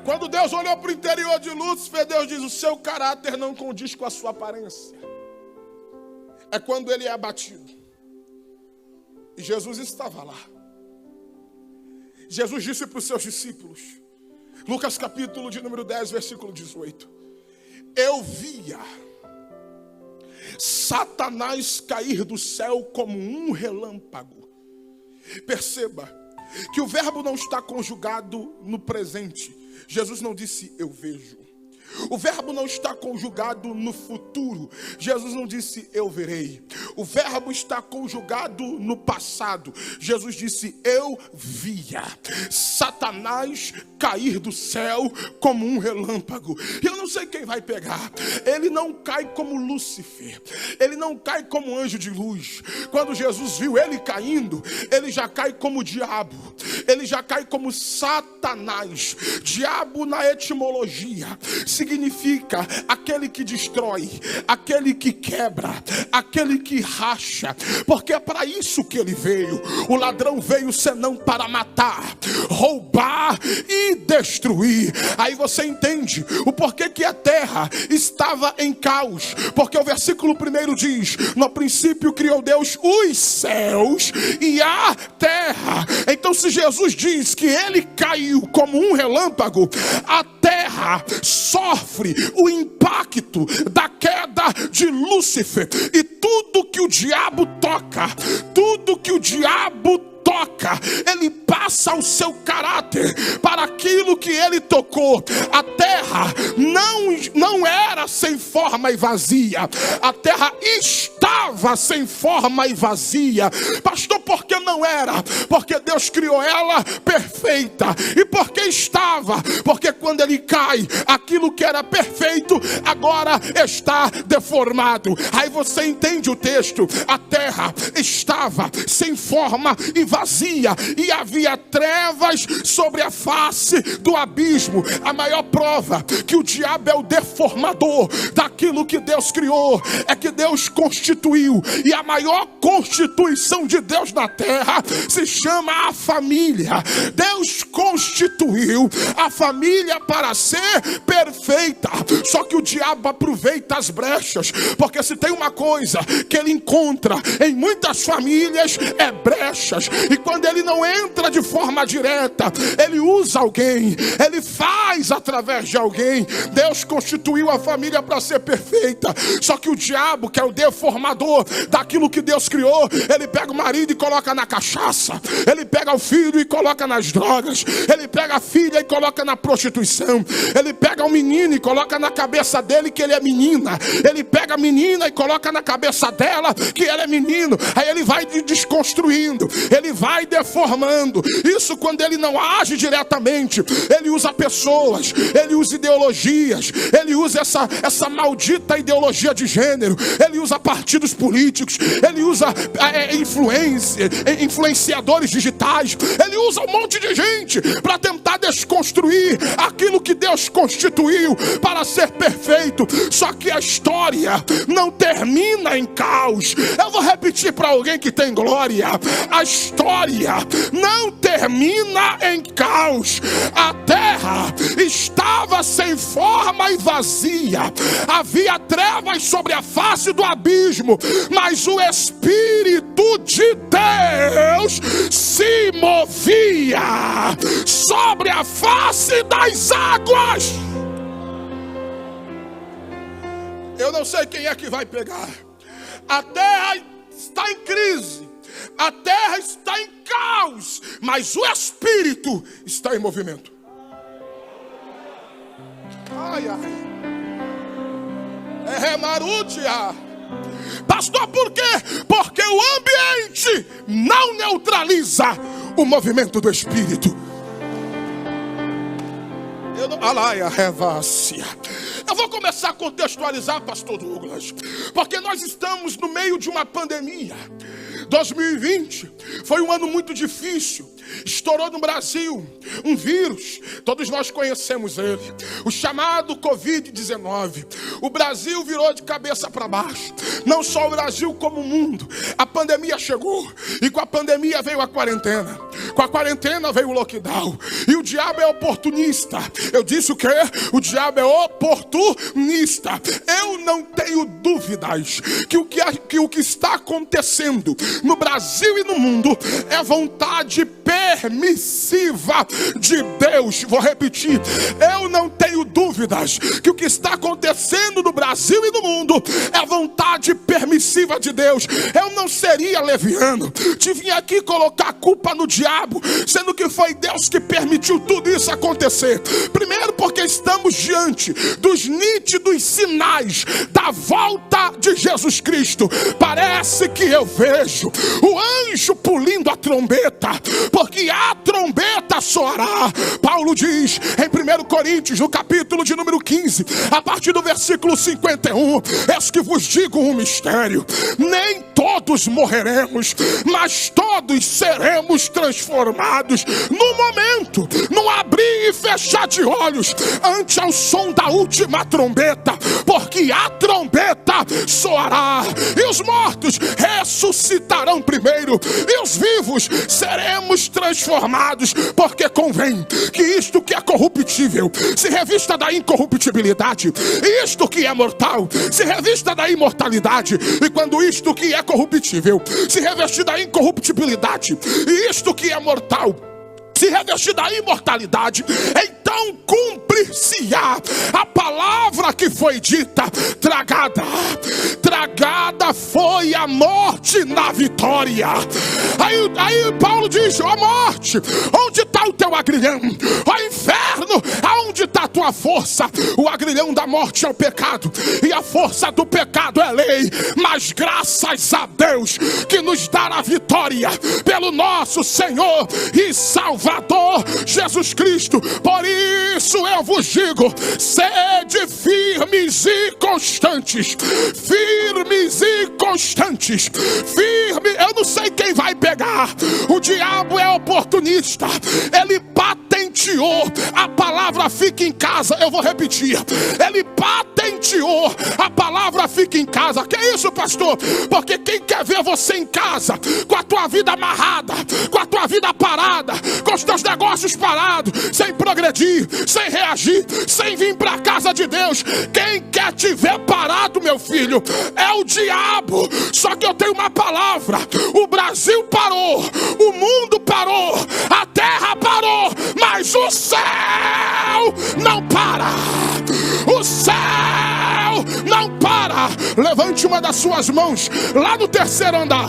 Quando Deus olhou para o interior de Lúcifer, Deus diz: o seu caráter não condiz com a sua aparência. É quando ele é abatido. E Jesus estava lá. Jesus disse para os seus discípulos, Lucas capítulo de número 10, versículo 18: eu via Satanás cair do céu como um relâmpago. Perceba que o verbo não está conjugado no presente. Jesus não disse eu vejo. O verbo não está conjugado no futuro. Jesus não disse eu verei. O verbo está conjugado no passado. Jesus disse eu via Satanás cair do céu como um relâmpago. Eu não sei quem vai pegar. Ele não cai como Lúcifer. Ele não cai como anjo de luz. Quando Jesus viu ele caindo, ele já cai como o diabo. Ele já cai como Satanás. Diabo na etimologia significa aquele que destrói, aquele que quebra, aquele que racha, porque é para isso que ele veio. O ladrão veio senão para matar, roubar e destruir. Aí você entende o porquê que a terra estava em caos, porque o versículo 1 diz: no princípio criou Deus os céus e a terra. Então se Jesus diz que ele caiu como um relâmpago, a terra sofre o impacto da queda de Lúcifer. E tudo que o diabo toca, tudo que o diabo toca, ele passa o seu caráter para aquilo que ele tocou. A terra não era sem forma e vazia. A terra estava sem forma e vazia. Pastor, por que não era? Porque Deus criou ela perfeita. E por que estava? Porque quando ele cai, aquilo que era perfeito agora está deformado. Aí você entende o texto. A terra estava sem forma e vazia, e havia trevas sobre a face do abismo. A maior prova que o diabo é o deformador daquilo que Deus criou é que Deus constituiu, e a maior constituição de Deus na terra se chama a família. Deus constituiu a família para ser perfeita, só que o diabo aproveita as brechas, porque se tem uma coisa que ele encontra em muitas famílias é brechas. E quando ele não entra de forma direta, ele usa alguém, ele faz através de alguém. Deus constituiu a família para ser perfeita, só que o diabo, que é o deformador daquilo que Deus criou, ele pega o marido e coloca na cachaça, ele pega o filho e coloca nas drogas, ele pega a filha e coloca na prostituição, ele pega o menino e coloca na cabeça dele que ele é menina, ele pega a menina e coloca na cabeça dela que ele é menino. Aí ele vai desconstruindo, ele vai deformando. Isso quando ele não age diretamente. Ele usa pessoas, ele usa ideologias, ele usa essa maldita ideologia de gênero, ele usa partidos políticos, ele usa influenciadores digitais, ele usa um monte de gente para tentar desconstruir aquilo que Deus constituiu para ser perfeito. Só que a história não termina em caos. Eu vou repetir para alguém que tem glória: a história não termina em caos. A terra estava sem forma e vazia, havia trevas sobre a face do abismo, mas o Espírito de Deus se movia sobre a face das águas. Eu não sei quem é que vai pegar. A terra está em crise, a terra está em caos, mas o Espírito está em movimento. Ai, ai. É Marútia. Pastor, por quê? Porque o ambiente não neutraliza o movimento do Espírito. Eu vou começar a contextualizar, pastor Douglas, porque nós estamos no meio de uma pandemia. 2020 foi um ano muito difícil. Estourou no Brasil um vírus, todos nós conhecemos ele, o chamado Covid-19. O Brasil virou de cabeça para baixo. Não só o Brasil como o mundo. A pandemia chegou e com a pandemia veio a quarentena. Com a quarentena veio o lockdown. E o diabo é oportunista. Eu disse o quê? O diabo é oportunista. Eu não tenho dúvidas que o que está acontecendo no Brasil e no mundo é vontade permissiva de Deus. Vou repetir. Eu não tenho dúvidas que o que está acontecendo no Brasil e no mundo é vontade permissiva de Deus. Eu não seria leviano de vir aqui colocar a culpa no diabo, sendo que foi Deus que permitiu tudo isso acontecer. Primeiro porque estamos diante dos nítidos sinais da volta de Jesus Cristo. Parece que eu vejo o anjo pulindo a trombeta, porque a trombeta soará. Paulo diz em 1 Coríntios, no capítulo de número 15, a partir do versículo 51, eis que vos digo um mistério: nem todos morreremos, mas todos seremos transformados no momento, no abrir e fechar de olhos, ante ao som da última trombeta, porque a trombeta soará, e os mortos ressuscitarão primeiro, e os vivos seremos transformados, porque convém que isto que é corruptível se revista da incorruptibilidade, e isto que é mortal se revista da imortalidade. E quando isto que é corruptível se revestir da incorruptibilidade, e isto que é mortal se revestir da imortalidade, então cumprir-se-á a palavra que foi dita: tragada foi a morte na vitória. Aí Paulo diz: ó morte, onde está o teu agrilhão? Ó inferno, aonde está a tua força? O agrilhão da morte é o pecado, e a força do pecado é lei. Mas graças a Deus que nos dá a vitória pelo nosso Senhor e Salvador Jesus Cristo. Por isso eu vos digo: sede firmes e constantes. Firmes e constantes. Eu não sei quem vai pegar. O diabo é oportunista. Ele patenteou a palavra fica em casa. Eu vou repetir. Ele patenteou a palavra fica em casa. Que é isso, pastor? Porque quem quer ver você em casa, com a tua vida amarrada, com a tua vida parada, com os teus negócios parados, sem progredir, sem reagir, sem vir para a casa de Deus, quem quer te ver parado, meu filho, é o diabo. Só que eu tenho uma palavra: o Brasil parou, o mundo parou, a terra parou, mas o céu não para. O céu não para. Levante uma das suas mãos lá no terceiro andar.